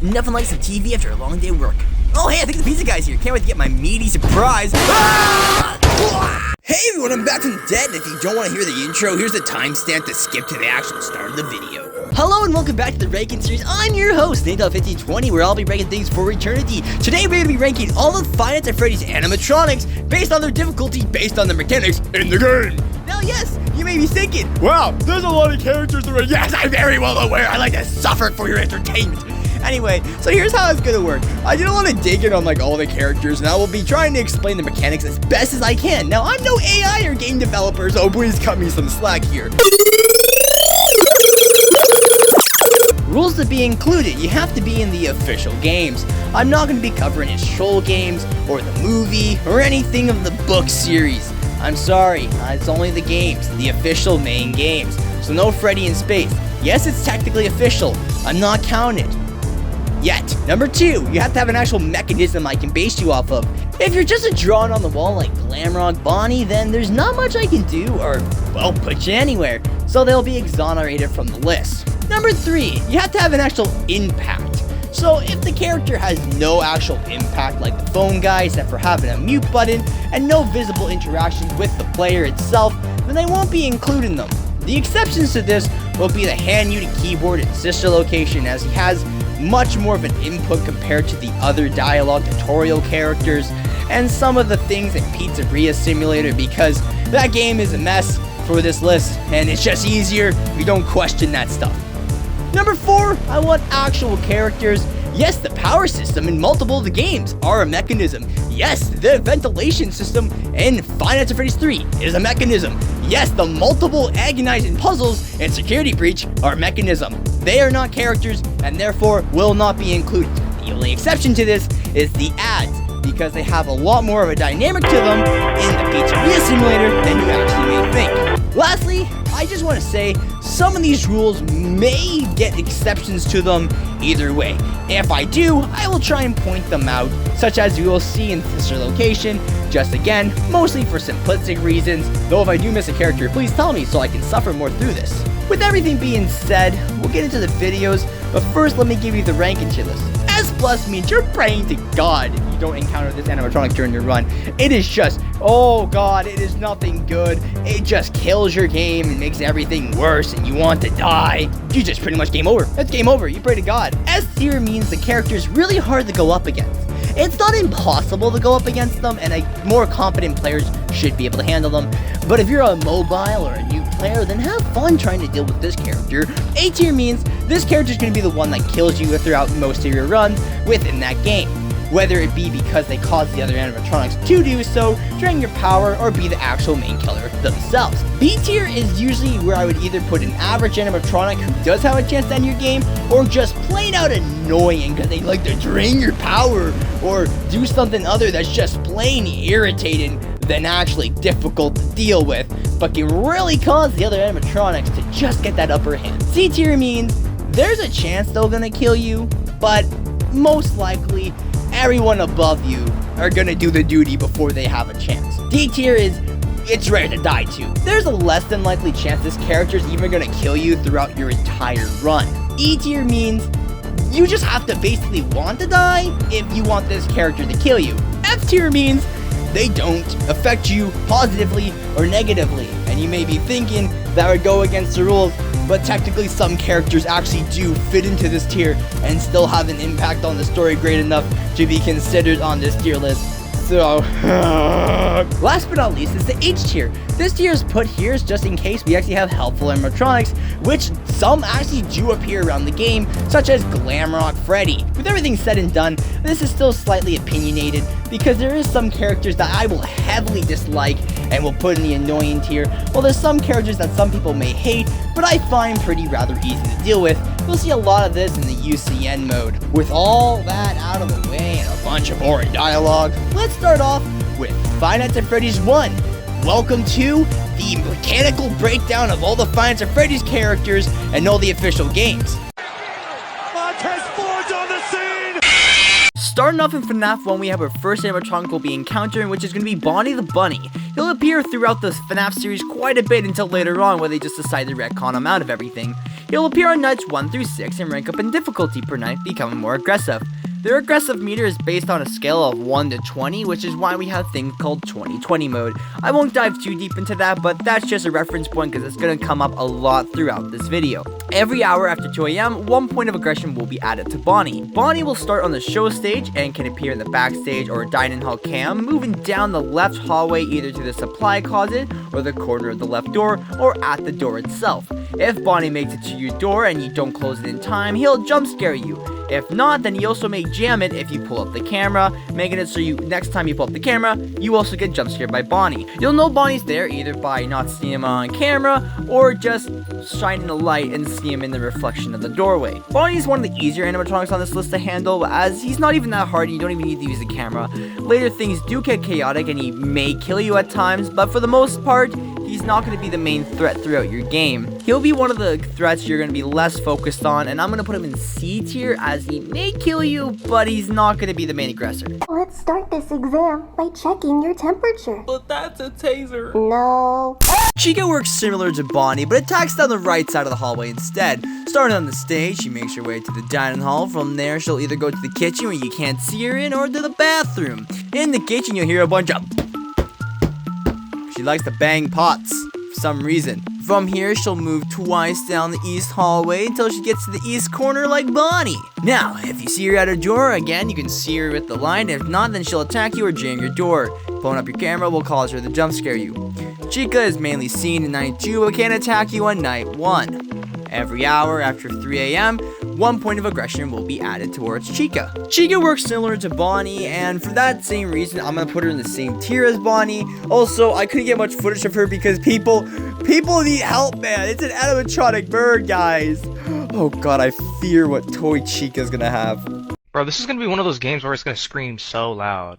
Nothing like some TV after a long day of work. Oh hey, I think the pizza guy's here. Can't wait to get my meaty surprise. Ah! Hey everyone, I'm back from the dead, and if you don't want to hear the intro, here's the timestamp to skip to the actual start of the video. Hello and welcome back to the ranking series. I'm your host, FNF where I'll be ranking things for eternity. Today we're going to be ranking all of Five Nights at Freddy's animatronics based on their difficulty, based on the mechanics in the game. Now yes, you may be thinking, wow, there's a lot of characters already. Yes, I'm very well aware. I like to suffer for your entertainment. Anyway, so here's how it's gonna work. I didn't want to dig in on all the characters, and I will be trying to explain the mechanics as best as I can. Now, I'm no AI or game developer, so please cut me some slack here. Rules to be included, you have to be in the official games. I'm not going to be covering his troll games, or the movie, or anything of the book series. I'm sorry, it's only the games, the official main games. So no Freddy in space. Yes, it's technically official. I'm not counting it. Yet. Number 2, you have to have an actual mechanism I can base you off of. If you're just a drawing on the wall like Glamrock Bonnie, then there's not much I can do, or, well, put you anywhere. So they'll be exonerated from the list. Number 3, you have to have an actual impact. So if the character has no actual impact like the phone guy, except for having a mute button, and no visible interactions with the player itself, then they won't be including them. The exceptions to this will be the hand-muted keyboard and sister location, as he has much more of an input compared to the other dialogue tutorial characters, and some of the things in Pizzeria Simulator, because that game is a mess for this list, and it's just easier if you don't question that stuff. Number 4, I want actual characters. Yes, the power system in multiple of the games are a mechanism. Yes, the ventilation system in Five Nights at Freddy's 3 is a mechanism. Yes, the multiple agonizing puzzles in Security Breach are a mechanism. They are not characters and therefore will not be included. The only exception to this is the ads, because they have a lot more of a dynamic to them in the Pizzeria Simulator than you actually may think. Lastly, I just want to say, some of these rules may get exceptions to them either way. If I do, I will try and point them out, such as you will see in sister location, just again, mostly for simplistic reasons, though if I do miss a character, please tell me so I can suffer more through this. With everything being said, we'll get into the videos, but first let me give you the ranking tier list. S+ means you're praying to God if you don't encounter this animatronic during your run. It is just, oh God, it is nothing good. It just kills your game and makes everything worse and you want to die. You just pretty much game over. That's game over. You pray to God. S tier means the character is really hard to go up against. It's not impossible to go up against them, and more competent players should be able to handle them. But if you're a mobile or a new player, then have fun trying to deal with this character. A tier means this character is going to be the one that kills you throughout most of your runs within that game, whether it be because they cause the other animatronics to do so, drain your power, or be the actual main killer themselves. B tier is usually where I would either put an average animatronic who does have a chance to end your game, or just plain out annoying because they like to drain your power, or do something other that's just plain irritating than actually difficult to deal with, but can really cause the other animatronics to just get that upper hand. C tier means there's a chance they're gonna kill you, but most likely everyone above you are gonna do the duty before they have a chance. D tier is, it's rare to die too. There's a less than likely chance this character is even gonna kill you throughout your entire run. E tier means you just have to basically want to die if you want this character to kill you. F tier means they don't affect you positively or negatively, and you may be thinking that would go against the rules, but technically some characters actually do fit into this tier and still have an impact on the story great enough to be considered on this tier list. So, last but not least is the H tier. This tier is put here just in case we actually have helpful animatronics, which some actually do appear around the game, such as Glamrock Freddy. With everything said and done, this is still slightly opinionated, because there is some characters that I will heavily dislike and will put in the annoying tier, while there's some characters that some people may hate, but I find pretty rather easy to deal with. You'll see a lot of this in the UCN mode. With all that out of the way and a bunch of boring dialogue, let's start off with Five Nights at Freddy's 1. Welcome to the mechanical breakdown of all the Five Nights at Freddy's characters and all the official games. Starting off in FNAF 1, we have our first animatronic we'll be encountering, which is going to be Bonnie the Bunny. He'll appear throughout the FNAF series quite a bit until later on, where they just decide to retcon him out of everything. He'll appear on nights 1 through 6 and rank up in difficulty per night, becoming more aggressive. Their aggressive meter is based on a scale of 1 to 20, which is why we have things called 20/20 mode. I won't dive too deep into that, but that's just a reference point because it's going to come up a lot throughout this video. Every hour after 2 AM, 1 point of aggression will be added to Bonnie. Bonnie will start on the show stage and can appear in the backstage or dining hall cam, moving down the left hallway either to the supply closet or the corner of the left door or at the door itself. If Bonnie makes it to your door and you don't close it in time, he'll jump scare you. If not, then he also may jam it if you pull up the camera, making it so next time you pull up the camera, you also get jump scared by Bonnie. You'll know Bonnie's there either by not seeing him on camera or just shining a light and see him in the reflection of the doorway. Bonnie's one of the easier animatronics on this list to handle, as he's not even that hard and you don't even need to use the camera. Later things do get chaotic and he may kill you at times, but for the most part, he's not going to be the main threat throughout your game. He'll be one of the threats you're going to be less focused on, and I'm going to put him in C tier as he may kill you, but he's not going to be the main aggressor. Let's start this exam by checking your temperature. But that's a taser. No. Chica works similar to Bonnie, but attacks down the right side of the hallway instead. Starting on the stage, she makes her way to the dining hall. From there, she'll either go to the kitchen where you can't see her in, or to the bathroom. In the kitchen, you'll hear a bunch of... She likes to bang pots, for some reason. From here, she'll move twice down the east hallway until she gets to the east corner like Bonnie. Now, if you see her at her door, again, you can see her with the light. If not, then she'll attack you or jam your door. Pulling up your camera will cause her to jump scare you. Chica is mainly seen in night 2, but can attack you on night 1. Every hour after 3 AM, 1 point of aggression will be added towards Chica. Chica works similar to Bonnie, and for that same reason, I'm gonna put her in the same tier as Bonnie. Also, I couldn't get much footage of her because people need help, man. It's an animatronic bird, guys. Oh god, I fear what toy Chica's gonna have. Bro, this is gonna be one of those games where it's gonna scream so loud.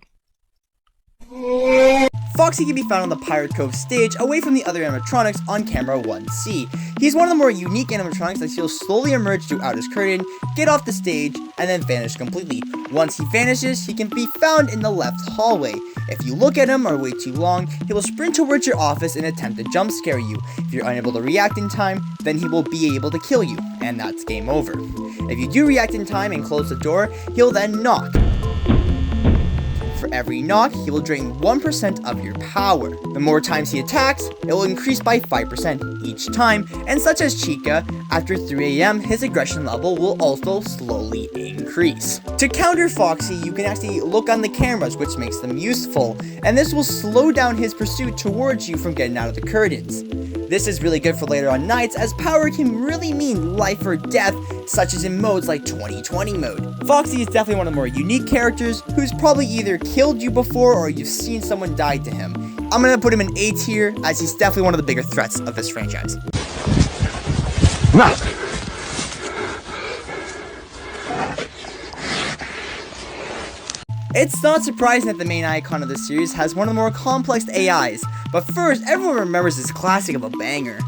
Foxy can be found on the Pirate Cove stage, away from the other animatronics on camera 1C. He's one of the more unique animatronics as he'll slowly emerge throughout his curtain, get off the stage, and then vanish completely. Once he vanishes, he can be found in the left hallway. If you look at him or wait too long, he will sprint towards your office and attempt to jump scare you. If you're unable to react in time, then he will be able to kill you, and that's game over. If you do react in time and close the door, he'll then knock. For every knock, he will drain 1% of your power. The more times he attacks, it will increase by 5% each time, and such as Chica, after 3 AM, his aggression level will also slowly increase. To counter Foxy, you can actually look on the cameras, which makes them useful, and this will slow down his pursuit towards you from getting out of the curtains. This is really good for later on nights, as power can really mean life or death, such as in modes like 20/20 mode. Foxy is definitely one of the more unique characters, who's probably either killed you before or you've seen someone die to him. I'm gonna put him in A tier, as he's definitely one of the bigger threats of this franchise. It's not surprising that the main icon of the series has one of the more complex AIs, but first, everyone remembers this classic of a banger.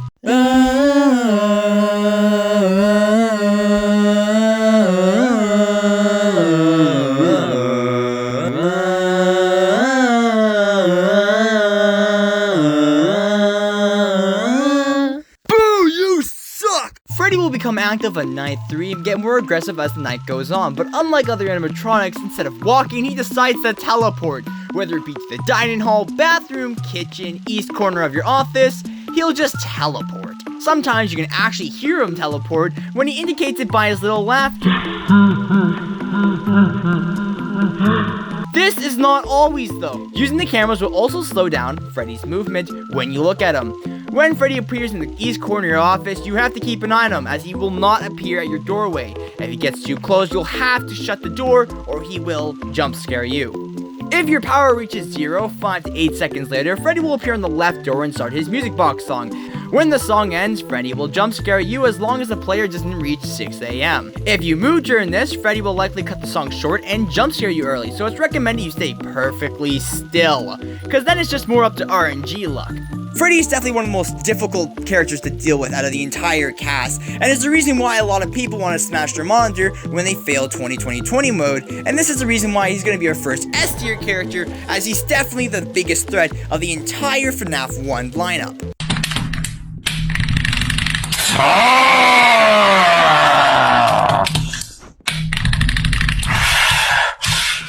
Freddy will become active on night 3 and get more aggressive as the night goes on, but unlike other animatronics, instead of walking, he decides to teleport. Whether it be to the dining hall, bathroom, kitchen, east corner of your office, he'll just teleport. Sometimes you can actually hear him teleport when he indicates it by his little laughter. This is not always though. Using the cameras will also slow down Freddy's movement when you look at him. When Freddy appears in the east corner of your office, you have to keep an eye on him as he will not appear at your doorway. If he gets too close, you'll have to shut the door or he will jump scare you. If your power reaches 0, 5 to 8 seconds later, Freddy will appear on the left door and start his music box song. When the song ends, Freddy will jump scare you as long as the player doesn't reach 6 AM. If you move during this, Freddy will likely cut the song short and jump scare you early, so it's recommended you stay perfectly still, because then it's just more up to RNG luck. Freddy is definitely one of the most difficult characters to deal with out of the entire cast, and is the reason why a lot of people want to smash their monitor when they fail 20/20 mode, and this is the reason why he's going to be our first S tier character, as he's definitely the biggest threat of the entire FNAF 1 lineup.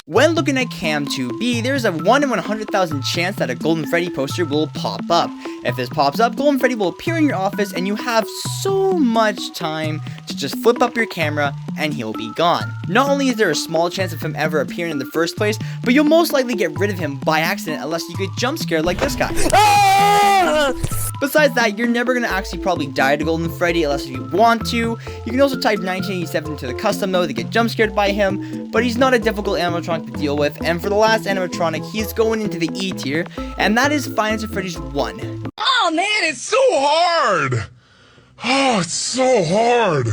When looking at Cam 2B, there's a 1 in 100,000 chance that a Golden Freddy poster will pop up. If this pops up, Golden Freddy will appear in your office and you have so much time to just flip up your camera and he'll be gone. Not only is there a small chance of him ever appearing in the first place, but you'll most likely get rid of him by accident unless you get jump scared like this guy. Besides that, you're never going to actually probably die to Golden Freddy unless you want to. You can also type 1987 into the custom mode to get jump scared by him, but he's not a difficult animatronic to deal with, and for the last animatronic, he's going into the E tier, and that is Five Nights at Freddy's 1. Oh man, it's so hard! Oh, it's so hard!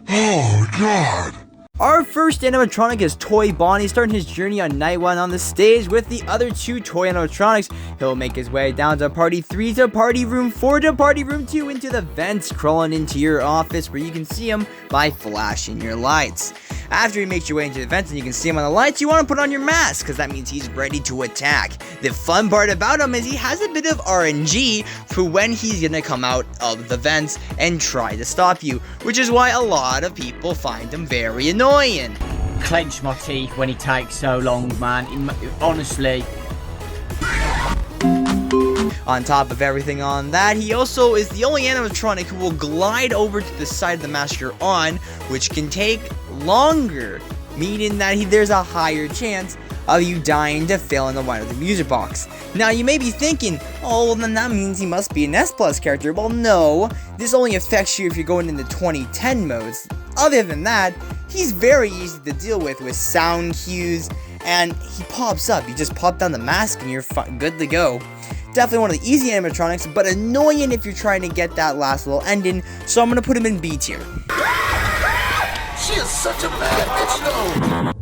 Oh god! Our first animatronic is Toy Bonnie, starting his journey on night 1 on the stage with the other 2 toy animatronics. He'll make his way down to Party 3 to Party Room 4 to Party Room 2 into the vents, crawling into your office where you can see him by flashing your lights. After he makes your way into the vents and you can see him on the lights, you want to put on your mask, because that means he's ready to attack. The fun part about him is he has a bit of RNG for when he's going to come out of the vents and try to stop you, which is why a lot of people find him very annoying. Clench my teeth when he takes so long, man. Honestly. On top of everything on that, he also is the only animatronic who will glide over to the side of the mask you're on, which can take longer, meaning that there's a higher chance of you dying to fail in the wind of the music box. Now you may be thinking, oh well then that means he must be an S Plus character. Well no, this only affects you if you're going into 2010 modes. Other than that, he's very easy to deal with sound cues, and he pops up. You just pop down the mask and you're good to go. Definitely one of the easy animatronics, but annoying if you're trying to get that last little ending, so I'm going to put him in B tier. She is such a bad bitch though!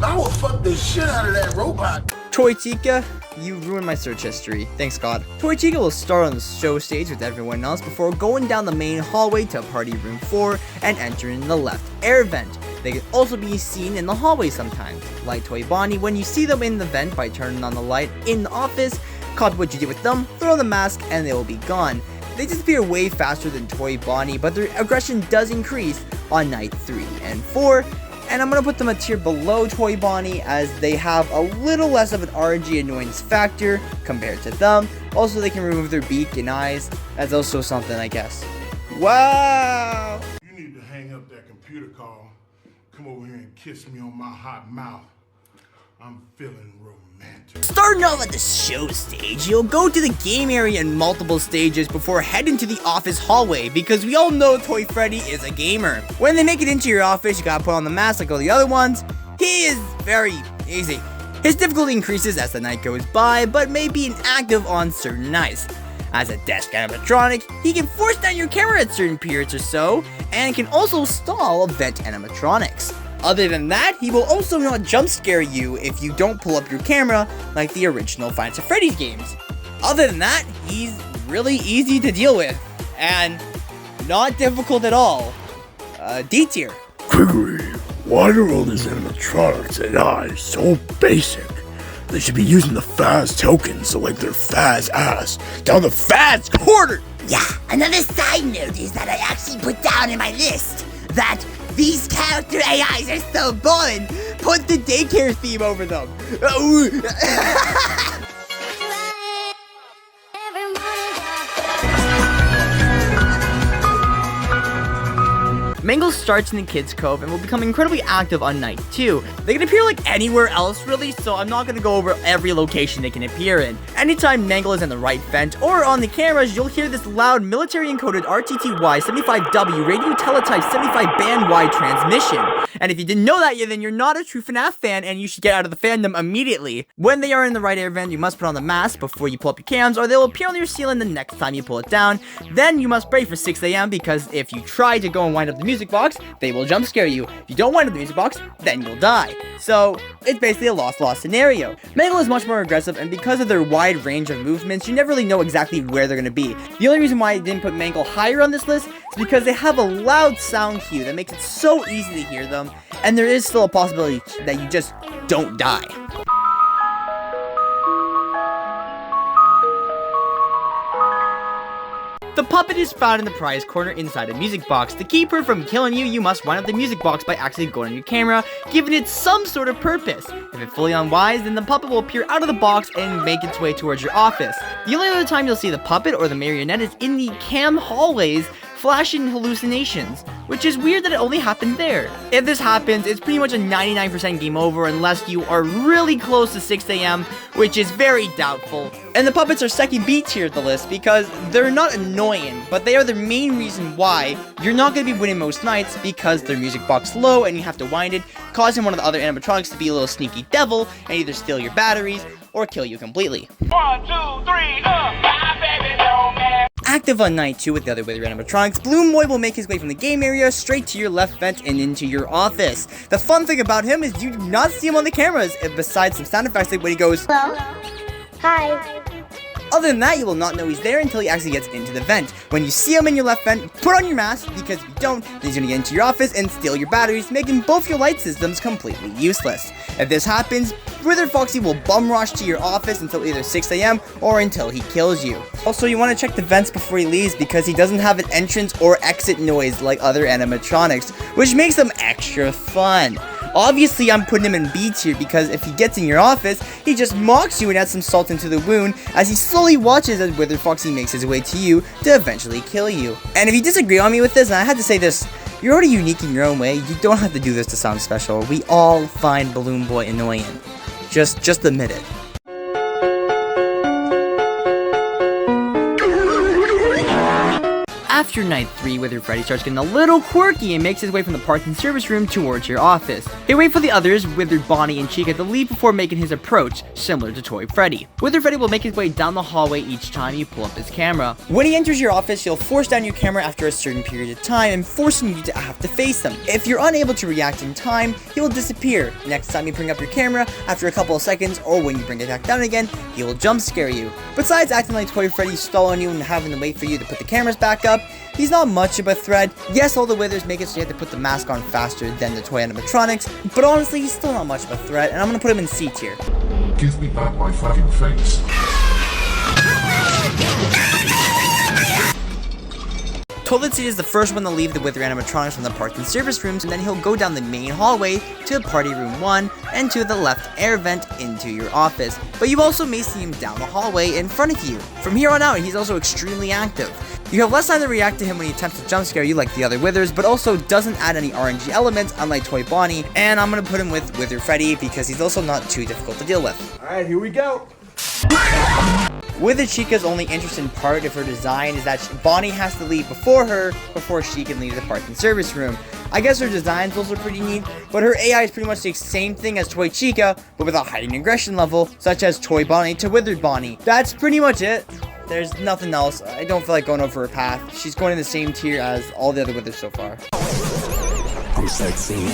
I will fuck the shit out of that robot! Toy Chica, you ruined my search history. Thanks God. Toy Chica will start on the show stage with everyone else before going down the main hallway to Party Room 4 and entering the left air vent. They can also be seen in the hallway sometimes. Like Toy Bonnie, when you see them in the vent by turning on the light in the office, copy what you did with them, throw on the mask, and they will be gone. They disappear way faster than Toy Bonnie, but their aggression does increase on night 3 and 4. And I'm going to put them a tier below Toy Bonnie as they have a little less of an RNG annoyance factor compared to them. Also, they can remove their beak and eyes. That's also something, I guess. Wow! You need to hang up that computer call. Come over here and kiss me on my hot mouth. I'm feeling romantic. Starting off at the show stage, you'll go to the game area in multiple stages before heading to the office hallway, because we all know Toy Freddy is a gamer. When they make it into your office, you gotta put on the mask like all the other ones. He is very easy. His difficulty increases as the night goes by, but may be inactive on certain nights. As a desk animatronic, he can force down your camera at certain periods or so, and can also stall vent animatronics. Other than that, he will also not jump scare you if you don't pull up your camera like the original Five Nights at Freddy's games. Other than that, he's really easy to deal with, and not difficult at all. D tier. Gregory, why are all these animatronics and eyes so basic? They should be using the Faz tokens to like their Faz ass down the Faz corner! Yeah, another side note is that I actually put down in my list that these character AIs are so boring. Put the daycare theme over them. Mangle starts in the Kids Cove and will become incredibly active on night 2. They can appear like anywhere else really, so I'm not going to go over every location they can appear in. Anytime Mangle is in the right vent or on the cameras, you'll hear this loud military encoded RTTY 75W radio teletype 75 band wide transmission. And if you didn't know that, then you're not a true FNAF fan and you should get out of the fandom immediately. When they are in the right air vent, you must put on the mask before you pull up your cams, or they'll appear on your ceiling the next time you pull it down. Then you must pray for 6 AM because if you try to go and wind up the music box, they will jump scare you. If you don't wind up the music box, then you'll die. So it's basically a lost scenario. Mangle is much more aggressive, and because of their wide range of movements, you never really know exactly where they're going to be. The only reason why I didn't put Mangle higher on this list is because they have a loud sound cue that makes it so easy to hear them, and there is still a possibility that you just don't die. The puppet is found in the prize corner inside a music box. To keep her from killing you, you must wind up the music box by actually going on your camera, giving it some sort of purpose. If it fully unwinds, then the puppet will appear out of the box and make its way towards your office. The only other time you'll see the puppet or the marionette is in the cam hallways, flashing hallucinations, which is weird that it only happened there. If this happens, it's pretty much a 99% game over unless you are really close to 6 AM, which is very doubtful. And the puppets are second B tier at the list because they're not annoying, but they are the main reason why you're not going to be winning most nights, because their music box low and you have to wind it, causing one of the other animatronics to be a little sneaky devil and either steal your batteries or kill you completely. 1, 2, 3, my baby don't man. Active on night 2 with the other Wither animatronics, Bloom Boy will make his way from the game area straight to your left vent and into your office. The fun thing about him is you do not see him on the cameras, besides some sound effects like when he goes, Hello? Hi. Other than that, you will not know he's there until he actually gets into the vent. When you see him in your left vent, put on your mask, because if you don't, then he's going to get into your office and steal your batteries, making both your light systems completely useless. If this happens, Wither Foxy will bum rush to your office until either 6 AM or until he kills you. Also, you want to check the vents before he leaves because he doesn't have an entrance or exit noise like other animatronics, which makes them extra fun. Obviously, I'm putting him in B tier because if he gets in your office, he just mocks you and adds some salt into the wound as he slowly watches as Wither Foxy makes his way to you to eventually kill you. And if you disagree on me with this, and I had to say this, you're already unique in your own way, you don't have to do this to sound special. We all find Balloon Boy annoying. Just admit it. After night 3, Wither Freddy starts getting a little quirky and makes his way from the parts and service room towards your office. He wait for the others, Wither Bonnie and Chica, to leave before making his approach, similar to Toy Freddy. Wither Freddy will make his way down the hallway each time you pull up his camera. When he enters your office, he'll force down your camera after a certain period of time and forcing you to have to face him. If you're unable to react in time, he will disappear. Next time you bring up your camera, after a couple of seconds, or when you bring it back down again, he will jump scare you. Besides acting like Toy Freddy, stalling you and having to wait for you to put the cameras back up, he's not much of a threat. Yes, all the Withers make it so you have to put the mask on faster than the toy animatronics, but honestly, he's still not much of a threat, and I'm gonna put him in C tier. Give me back my fucking face. Toilet Seat is the first one to leave the Wither animatronics from the parts and service rooms, and then he'll go down the main hallway to Party Room 1 and to the left air vent into your office. But you also may see him down the hallway in front of you. From here on out, he's also extremely active. You have less time to react to him when he attempts to jump scare you like the other Withers, but also doesn't add any RNG elements unlike Toy Bonnie, and I'm gonna put him with Wither Freddy because he's also not too difficult to deal with. Alright, here we go. Wither Chica's only interesting part of her design is that Bonnie has to leave before her before she can leave the parts and service room. I guess her design's also pretty neat, but her AI is pretty much the same thing as Toy Chica, but with a hiding aggression level, such as Toy Bonnie to Withered Bonnie. That's pretty much it. There's nothing else. I don't feel like going over her path. She's going in the same tier as all the other Withers so far. I'm sightseeing.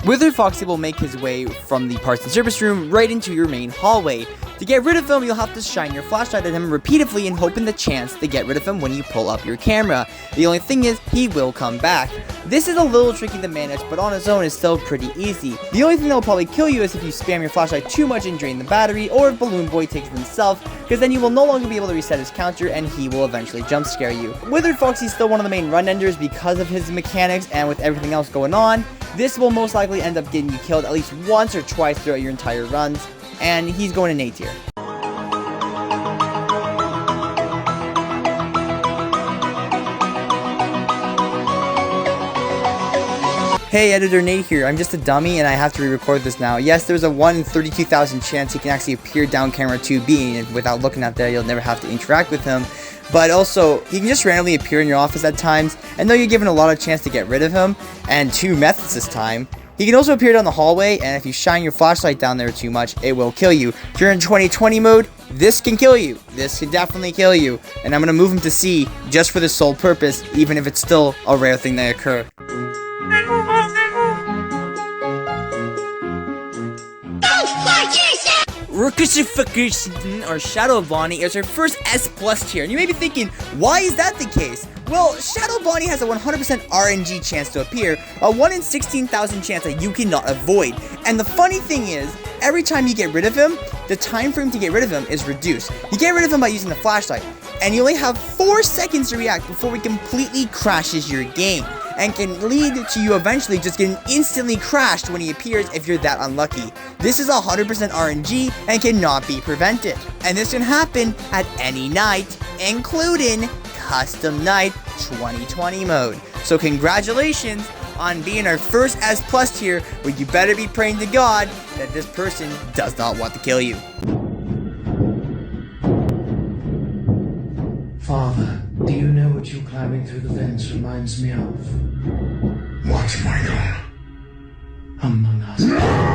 Wither Foxy will make his way from the parts and service room right into your main hallway. To get rid of him, you'll have to shine your flashlight at him repeatedly and hoping the chance to get rid of him when you pull up your camera. The only thing is, he will come back. This is a little tricky to manage, but on its own is still pretty easy. The only thing that will probably kill you is if you spam your flashlight too much and drain the battery, or if Balloon Boy takes it himself, because then you will no longer be able to reset his counter and he will eventually jump scare you. Withered Foxy is still one of the main run enders because of his mechanics, and with everything else going on, this will most likely end up getting you killed at least once or twice throughout your entire runs, and he's going in A tier. Hey, Editor Nate here. I'm just a dummy and I have to re-record this now. Yes, there's a 1 in 32,000 chance he can actually appear down camera 2B, and without looking out there, you'll never have to interact with him. But also, he can just randomly appear in your office at times, and though you're given a lot of chance to get rid of him, and 2 methods this time, he can also appear down the hallway, and if you shine your flashlight down there too much, it will kill you. If you're in 2020 mode, this can kill you. This can definitely kill you. And I'm going to move him to C just for the sole purpose, even if it's still a rare thing that occur. Or Shadow Bonnie is her first S+ tier, and you may be thinking, why is that the case? Well, Shadow Bonnie has a 100% RNG chance to appear, a 1 in 16,000 chance that you cannot avoid. And the funny thing is, every time you get rid of him, the time frame to get rid of him is reduced. You get rid of him by using the flashlight. and you only have 4 seconds to react before it completely crashes your game, and can lead to you eventually just getting instantly crashed when he appears if you're that unlucky. This is 100% RNG and cannot be prevented, and this can happen at any night, including Custom Night 2020 mode. So congratulations on being our first S+ tier, but you better be praying to God that this person does not want to kill you. Father, do you know what you climbing through the vents reminds me of? What, Michael? Among Us.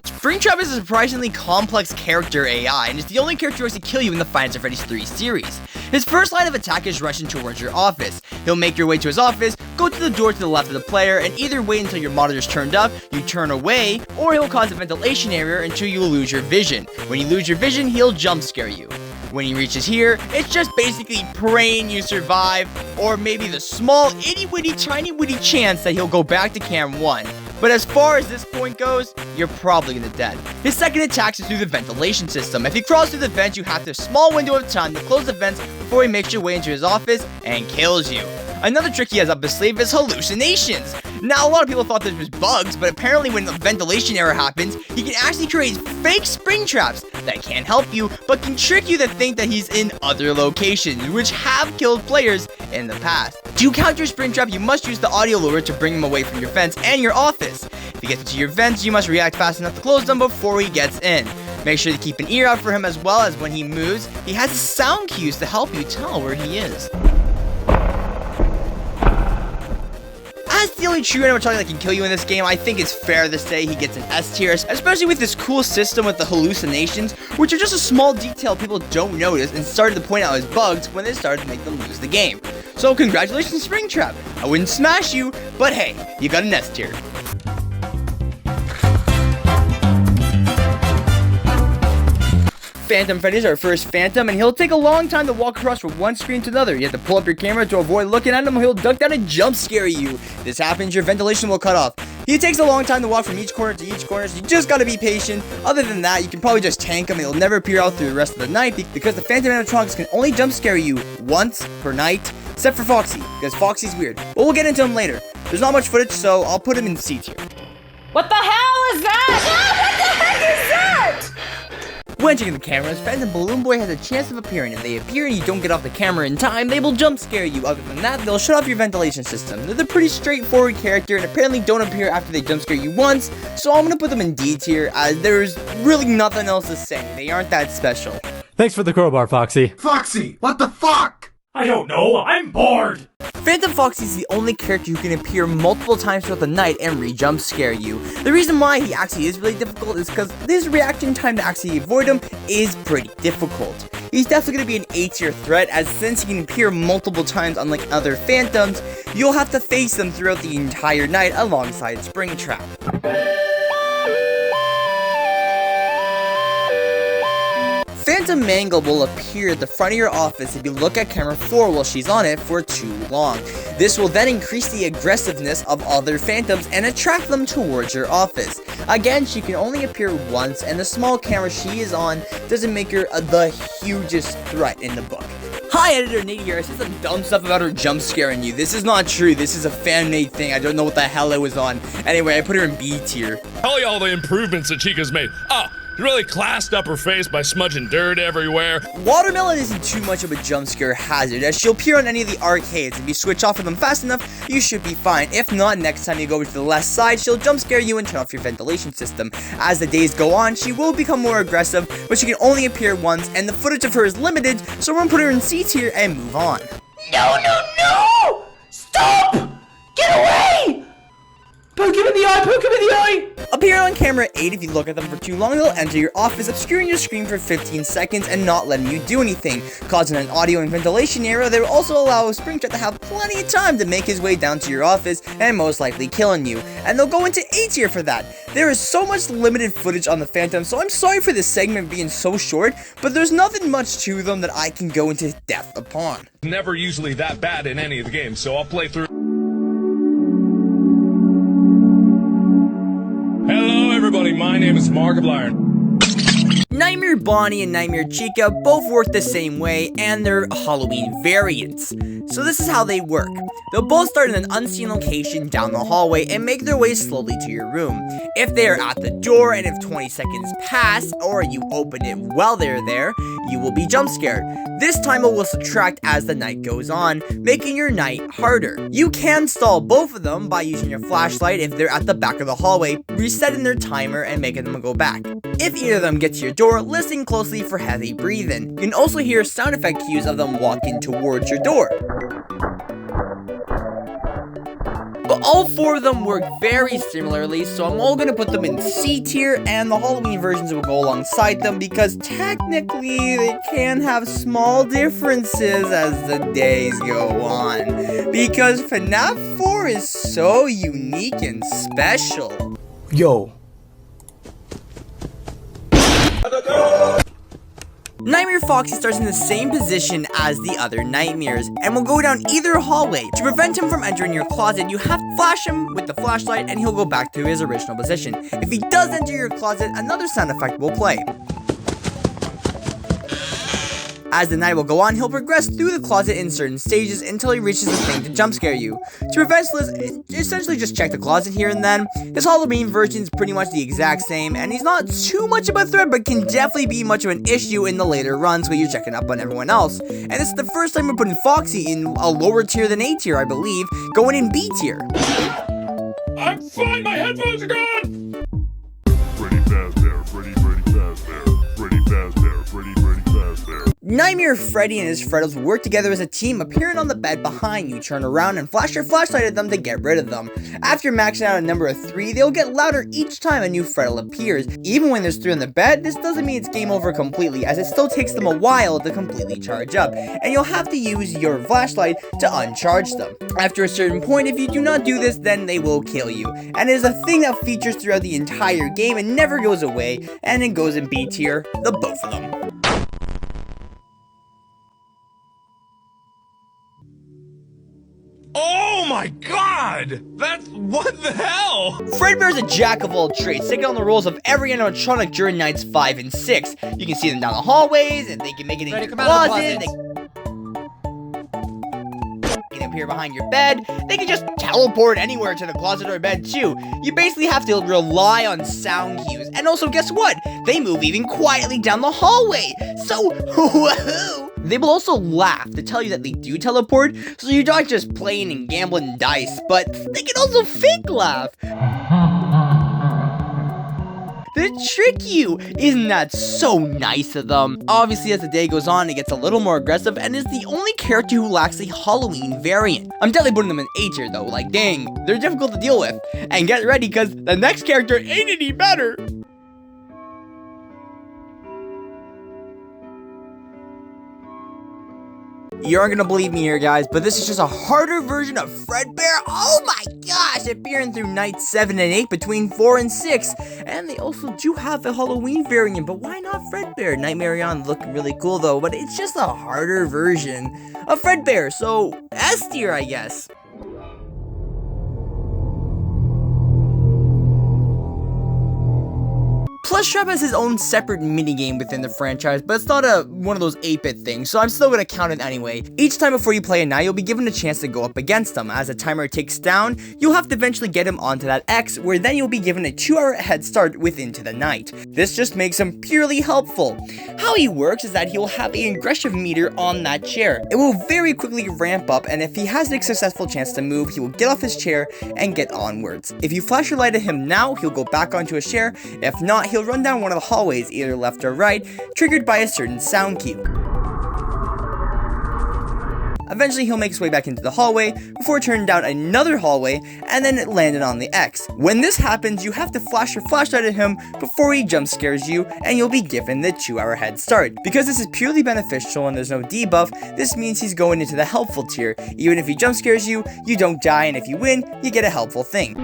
Springtrap is a surprisingly complex character AI, and is the only character who has to kill you in the Five Nights at Freddy's 3 series. His first line of attack is rushing towards your office. He'll make your way to his office, go to the door to the left of the player, and either wait until your monitor's turned up, you turn away, or he'll cause a ventilation error until you lose your vision. When you lose your vision, he'll jump scare you. When he reaches here, it's just basically praying you survive, or maybe the small itty-witty tiny-witty chance that he'll go back to cam 1. But as far as this point goes, you're probably gonna dead. His second attack is through the ventilation system. If he crawls through the vent, you have a small window of time to close the vents before he makes your way into his office and kills you. Another trick he has up his sleeve is hallucinations. Now, a lot of people thought this was bugs, but apparently when the ventilation error happens, he can actually create fake spring traps that can't help you, but can trick you to think that he's in other locations, which have killed players in the past. To counter your spring trap, you must use the audio lure to bring him away from your vents and your office. If he gets into your vents, you must react fast enough to close them before he gets in. Make sure to keep an ear out for him, as well as when he moves, he has sound cues to help you tell where he is. As the only true animatronic that can kill you in this game, I think it's fair to say he gets an S tier, especially with this cool system with the hallucinations, which are just a small detail people don't notice and started to point out as bugs when they started to make them lose the game. So congratulations, Springtrap. I wouldn't smash you, but hey, you got an S tier. Phantom Freddy's our first Phantom, and he'll take a long time to walk across from one screen to another. You have to pull up your camera to avoid looking at him, or he'll duck down and jump scare you. This happens, your ventilation will cut off. He takes a long time to walk from each corner to each corner, so you just gotta be patient. Other than that, you can probably just tank him, and he'll never appear out through the rest of the night, because the Phantom animatronics can only jump scare you once per night, except for Foxy, because Foxy's weird. But we'll get into him later. There's not much footage, so I'll put him in C tier. What the hell is that? What the heck is that? When checking the cameras, Phantom Balloon Boy has a chance of appearing. If they appear and you don't get off the camera in time, they will jump scare you. Other than that, they'll shut off your ventilation system. They're a pretty straightforward character and apparently don't appear after they jump scare you once, so I'm gonna put them in D tier, as there's really nothing else to say. They aren't that special. Thanks for the crowbar, Foxy. Foxy, what the fuck? I don't know, I'm bored! Phantom Foxy is the only character who can appear multiple times throughout the night and re-jump scare you. The reason why he actually is really difficult is because his reaction time to actually avoid him is pretty difficult. He's definitely going to be an A tier threat, as since he can appear multiple times unlike other Phantoms, you'll have to face them throughout the entire night alongside Springtrap. Phantom Mangle will appear at the front of your office if you look at camera 4 while she's on it for too long. This will then increase the aggressiveness of other Phantoms and attract them towards your office. Again, she can only appear once, and the small camera she is on doesn't make her the hugest threat in the book. Hi, Editor Nate here. I said some dumb stuff about her jump scaring you. This is not true. This is a fan-made thing. I don't know what the hell it was on. Anyway, I put her in B tier. Tell you all the improvements that Chica's made. She really classed up her face by smudging dirt everywhere. Watermelon isn't too much of a jump scare hazard, as she'll appear on any of the arcades. If you switch off of them fast enough, you should be fine. If not, next time you go over to the left side, she'll jump scare you and turn off your ventilation system. As the days go on, she will become more aggressive, but she can only appear once, and the footage of her is limited, so we're gonna put her in C tier and move on. No, no, no! Stop! Get away! Poke him in the eye! Poke him in the eye! Appear on camera 8 if you look at them for too long. They'll enter your office, obscuring your screen for 15 seconds and not letting you do anything, causing an audio and ventilation error. They will also allow Springtrap to have plenty of time to make his way down to your office and most likely killing you. And they'll go into A tier for that. There is so much limited footage on the Phantom, so I'm sorry for this segment being so short, but there's nothing much to them that I can go into depth upon. Never usually that bad in any of the games, so I'll play through. Hello everybody, my name is Markiplier. Nightmare Bonnie and Nightmare Chica both work the same way, and they're Halloween variants. So this is how they work. They'll both start in an unseen location down the hallway and make their way slowly to your room. If they are at the door and if 20 seconds pass, or you open it while they're there, you will be jump scared. This time it will subtract as the night goes on, making your night harder. You can stall both of them by using your flashlight if they're at the back of the hallway, resetting their timer and making them go back. If either of them get to your door, listen closely for heavy breathing. You can also hear sound effect cues of them walking towards your door. But all four of them work very similarly, so I'm all gonna put them in C tier, and the Halloween versions will go alongside them because technically they can have small differences as the days go on. Because FNAF 4 is so unique and special. Yo. Nightmare Foxy starts in the same position as the other nightmares, and will go down either hallway. To prevent him from entering your closet, you have to flash him with the flashlight and he'll go back to his original position. If he does enter your closet, another sound effect will play. As the night will go on, he'll progress through the closet in certain stages until he reaches the thing to jump scare you. To prevent this, essentially just check the closet here and then. His Halloween version is pretty much the exact same, and he's not too much of a threat, but can definitely be much of an issue in the later runs where you're checking up on everyone else. And this is the first time we're putting Foxy in a lower tier than A tier, I believe, going in B tier. I'm fine, my headphones are gone! Freddy Fazbear, Freddy Fazbear, Freddy Fazbear, Freddy Fazbear. Nightmare Freddy and his Freddos work together as a team, appearing on the bed behind you. Turn around and flash your flashlight at them to get rid of them. After maxing out a number of 3, they'll get louder each time a new Freddle appears. Even when there's 3 on the bed, this doesn't mean it's game over completely, as it still takes them a while to completely charge up, and you'll have to use your flashlight to uncharge them. After a certain point, if you do not do this, then they will kill you, and it is a thing that features throughout the entire game and never goes away, and it goes in B tier, the both of them. Oh my god! That's... what the hell? Fredbear's a jack of all trades, taking on the roles of every animatronic during nights 5 and 6. You can see them down the hallways, and they can make it in your closet. They can appear behind your bed. They can just teleport anywhere to the closet or bed too. You basically have to rely on sound cues. And also, guess what? They move even quietly down the hallway. So, woohoo! They will also laugh to tell you that they do teleport, so you're not just playing and gambling dice, but they can also fake laugh. They trick you! Isn't that so nice of them? Obviously, as the day goes on, it gets a little more aggressive and is the only character who lacks a Halloween variant. I'm definitely putting them in A tier though, like dang, they're difficult to deal with. And get ready, cause the next character ain't any better! You aren't gonna believe me here, guys, but this is just a harder version of Fredbear. Oh my gosh, appearing through nights 7 and 8 between 4 and 6. And they also do have a Halloween variant, but why not Fredbear? Nightmarion look really cool though, but it's just a harder version of Fredbear, so S tier, I guess. Plushtrap has his own separate minigame within the franchise, but it's not one of those 8-bit things, so I'm still going to count it anyway. Each time before you play a night, you'll be given a chance to go up against him. As the timer ticks down, you'll have to eventually get him onto that X, where then you'll be given a 2-hour head start into the night. This just makes him purely helpful. How he works is that he will have an aggression meter on that chair. It will very quickly ramp up, and if he has a successful chance to move, he will get off his chair and get onwards. If you flash your light at him now, he'll go back onto his chair. If not, he'll run down one of the hallways, either left or right, triggered by a certain sound cue. Eventually, he'll make his way back into the hallway before turning down another hallway and then landing on the X. When this happens, you have to flash your flashlight at him before he jump scares you, and you'll be given the 2-hour head start. Because this is purely beneficial and there's no debuff, this means he's going into the helpful tier. Even if he jump scares you, you don't die, and if you win, you get a helpful thing.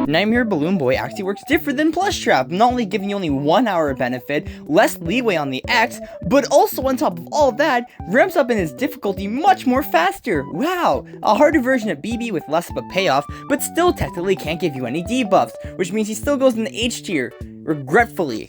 Nightmare Balloon Boy actually works different than Plush Trap, not only giving you only 1 hour benefit, less leeway on the X, but also on top of all that, ramps up in its difficulty much more faster. Wow, a harder version of BB with less of a payoff, but still technically can't give you any debuffs, which means he still goes in the H tier, regretfully.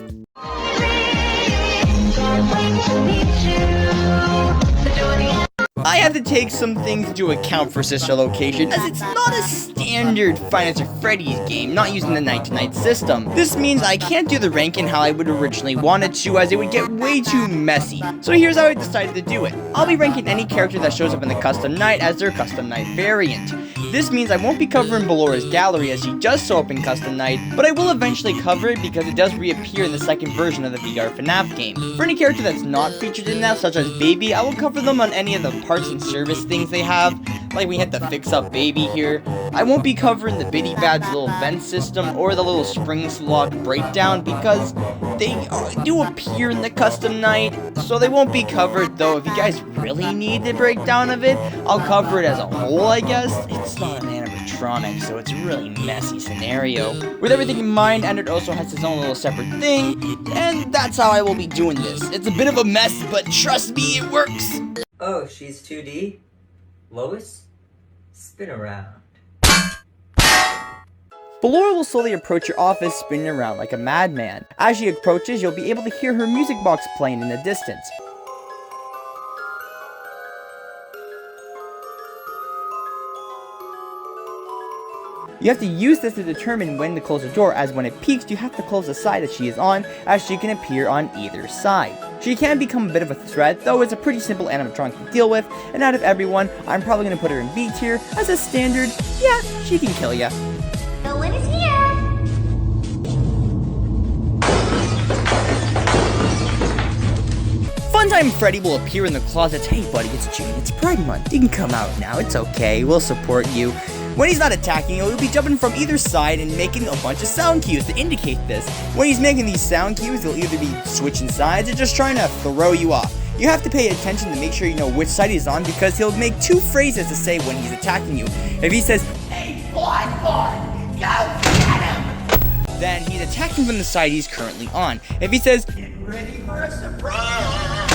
I have to take some things into account for Sister Location, as it's not a standard Five Nights at Freddy's game, not using the night-to-night system. This means I can't do the ranking how I would originally wanted to, as it would get way too messy. So here's how I decided to do it. I'll be ranking any character that shows up in the custom night as their custom night variant. This means I won't be covering Bellora's gallery as she does show up in custom night, but I will eventually cover it because it does reappear in the second version of the VR FNAF game. For any character that's not featured in that, such as Baby, I will cover them on any of the parts and service things they have, like we had the Fix Up Baby here. I won't be covering the Biddy Bad's little vent system or the little Springs Lock breakdown because they do appear in the custom night, so they won't be covered, though if you guys really need the breakdown of it, I'll cover it as a whole, I guess. It's not an animatronic, so it's a really messy scenario. With everything in mind, and it also has its own little separate thing, and that's how I will be doing this. It's a bit of a mess, but trust me, it works! Oh, she's 2D? Lois? Spin around. Bellora will slowly approach your office, spinning around like a madman. As she approaches, you'll be able to hear her music box playing in the distance. You have to use this to determine when to close the door, as when it peaks, you have to close the side that she is on, as she can appear on either side. She can become a bit of a threat, though it's a pretty simple animatronic to deal with, and out of everyone, I'm probably going to put her in B tier, as a standard, yeah, she can kill ya. No one is here! Funtime Freddy will appear in the closet. Hey buddy, it's June, it's Pride Month. You can come out now, it's okay, we'll support you. When he's not attacking you, he'll be jumping from either side and making a bunch of sound cues to indicate this. When he's making these sound cues, he'll either be switching sides or just trying to throw you off. You have to pay attention to make sure you know which side he's on, because he'll make two phrases to say when he's attacking you. If he says, "Hey, boy, go get him," then he's attacking from the side he's currently on. If he says, "Get ready for a surprise,"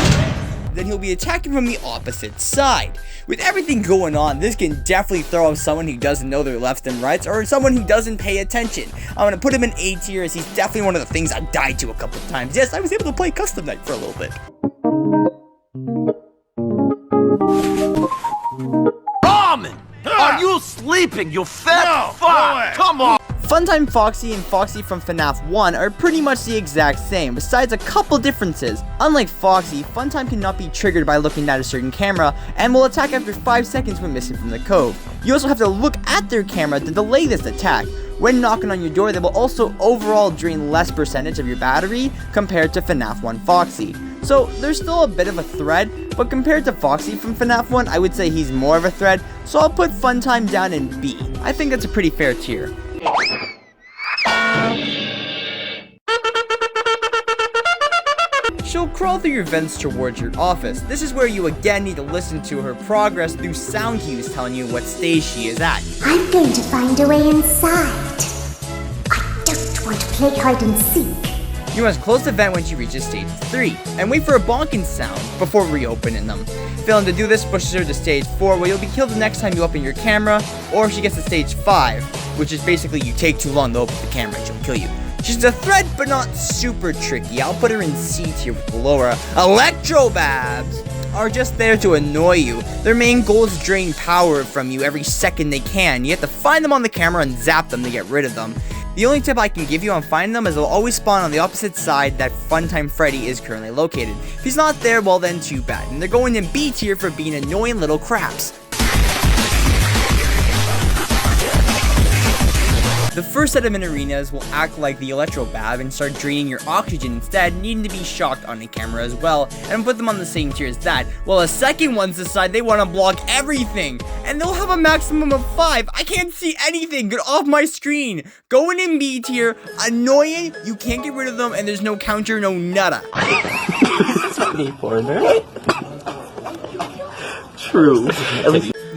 then he'll be attacking from the opposite side. With everything going on, this can definitely throw off someone who doesn't know their lefts and rights, or someone who doesn't pay attention. I'm gonna put him in A tier, as he's definitely one of the things I died to a couple of times. Yes, I was able to play custom night for a little bit. Ramen! Are you sleeping, you fat fuck? Come on! Funtime Foxy and Foxy from FNAF 1 are pretty much the exact same, besides a couple differences. Unlike Foxy, Funtime cannot be triggered by looking at a certain camera, and will attack after 5 seconds when missing from the cove. You also have to look at their camera to delay this attack. When knocking on your door, they will also overall drain less percentage of your battery compared to FNAF 1 Foxy. So there's still a bit of a threat, but compared to Foxy from FNAF 1, I would say he's more of a threat, so I'll put Funtime down in B. I think that's a pretty fair tier. She'll crawl through your vents towards your office. This is where you again need to listen to her progress through sound cues telling you what stage she is at. I'm going to find a way inside. I don't want to play hide and seek. You must close the vent when she reaches stage 3, and wait for a bonking sound before reopening them. Failing to do this pushes her to stage 4, where you'll be killed the next time you open your camera, or if she gets to stage 5, which is basically you take too long to open the camera and she'll kill you. She's a threat, but not super tricky. I'll put her in C tier with Laura. Electrobabs are just there to annoy you. Their main goal is to drain power from you every second they can. You have to find them on the camera and zap them to get rid of them. The only tip I can give you on finding them is they'll always spawn on the opposite side that Funtime Freddy is currently located. If he's not there, well then too bad. And they're going in B tier for being annoying little craps. The first set of mini arenas will act like the Electrobab and start draining your oxygen instead, needing to be shocked on the camera as well, and put them on the same tier as that, while the second ones decide they want to block everything, and they'll have a maximum of 5. I can't see anything, get off my screen. Going in B tier, annoying, you can't get rid of them, and there's no counter, no nada. Funny for that. True.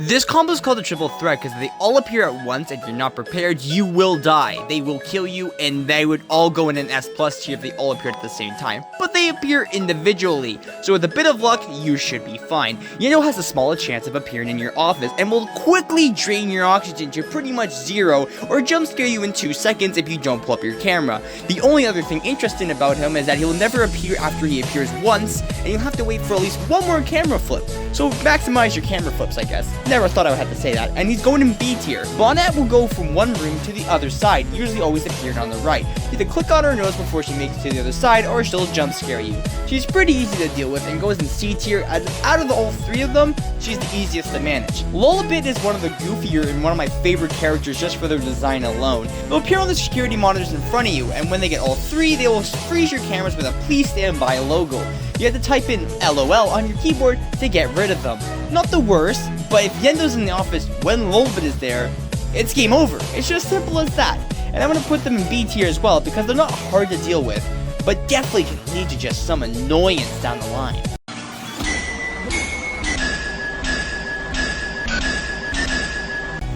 This combo is called a triple threat because they all appear at once, and if you're not prepared, you will die. They will kill you, and they would all go in an S+ tier if they all appeared at the same time. But they appear individually, so with a bit of luck, you should be fine. Yendo has the smallest chance of appearing in your office, and will quickly drain your oxygen to pretty much 0, or jump scare you in 2 seconds if you don't pull up your camera. The only other thing interesting about him is that he'll never appear after he appears once, and you'll have to wait for at least one more camera flip. So maximize your camera flips, I guess. Never thought I would have to say that. And he's going in B tier. Bonnet will go from one room to the other side, usually always appearing on the right. Either click on her nose before she makes it to the other side, or she'll jump scare you. She's pretty easy to deal with and goes in C tier, as out of all 3 of them, she's the easiest to manage. Lullabit is one of the goofier and one of my favorite characters just for their design alone. They'll appear on the security monitors in front of you, and when they get all 3, they will freeze your cameras with a please stand by logo. You have to type in LOL on your keyboard to get rid of them. Not the worst, but if Yendo's in the office when Lullabit is there, it's game over. It's just simple as that. And I'm going to put them in B tier as well because they're not hard to deal with, but definitely can lead to just some annoyance down the line.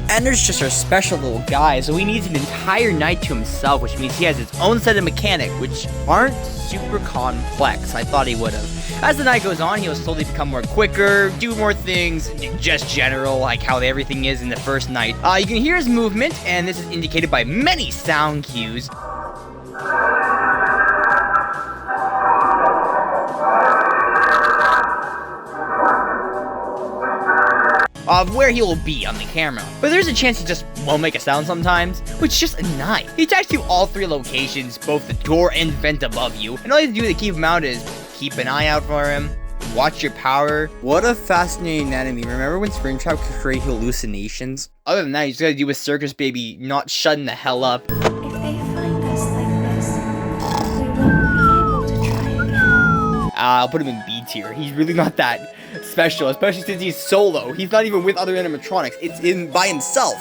Ender's just our special little guy, so he needs an entire night to himself, which means he has his own set of mechanics, which aren't super complex. I thought he would have. As the night goes on, he'll slowly become more quicker, do more things, just general, like how everything is in the first night. You can hear his movement, and this is indicated by many sound cues. Of where he will be on the camera. But there's a chance he just won't make a sound sometimes, which is just a night. He attacks to all 3 locations, both the door and vent above you, and all you have to do to keep him out is keep an eye out for him, watch your power. What a fascinating enemy. Remember when Springtrap could create hallucinations? Other than that, you just gotta do with Circus Baby not shutting the hell up. If they find us like this, we won't be able to try again. I'll put him in B tier. He's really not that special, especially since he's solo. He's not even with other animatronics. It's in by himself.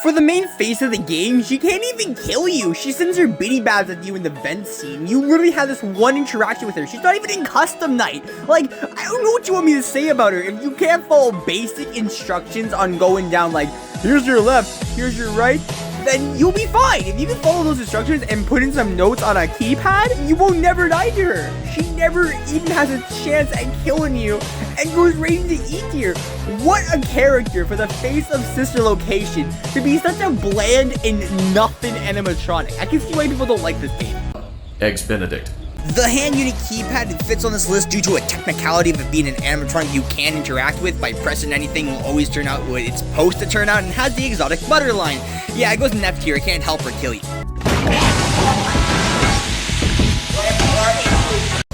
For the main face of the game, she can't even kill you. She sends her bitty babs at you in the vent scene. You literally have this one interaction with her. She's not even in custom night. Like, I don't know what you want me to say about her. If you can't follow basic instructions on going down, like, here's your left, here's your right, then you'll be fine. If you can follow those instructions and put in some notes on a keypad, you will never die to her. She never even has a chance at killing you and goes right into E tier. What a character for the face of Sister Location to be such a bland and nothing animatronic. I can see why people don't like this game. Eggs Benedict. The hand unit keypad fits on this list due to a technicality of it being an animatronic you can interact with by pressing anything will always turn out what it's supposed to turn out and has the exotic butter line. Yeah, it goes in F tier, it can't help or kill you.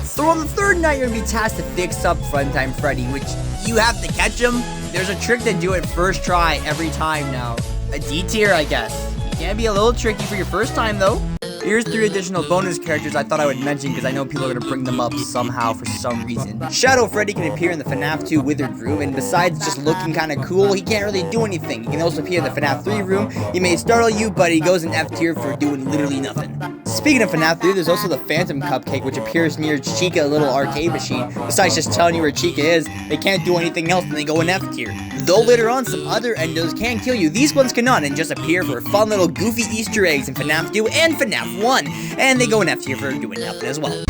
So on the 3rd night, you're gonna be tasked to fix up Funtime Freddy, which you have to catch him. There's a trick to do it first try every time now. A D tier, I guess. It can be a little tricky for your first time though. Here's 3 additional bonus characters I thought I would mention because I know people are going to bring them up somehow for some reason. Shadow Freddy can appear in the FNAF 2 Withered room, and besides just looking kind of cool, he can't really do anything. He can also appear in the FNAF 3 room. He may startle you, but he goes in F tier for doing literally nothing. Speaking of FNAF 3, there's also the Phantom Cupcake, which appears near Chica, a little arcade machine. Besides just telling you where Chica is, they can't do anything else and they go in F tier. Though later on, some other endos can kill you, these ones cannot and just appear for fun little goofy Easter eggs in FNAF 2 and FNAF 1. And they go in F tier for doing nothing as well.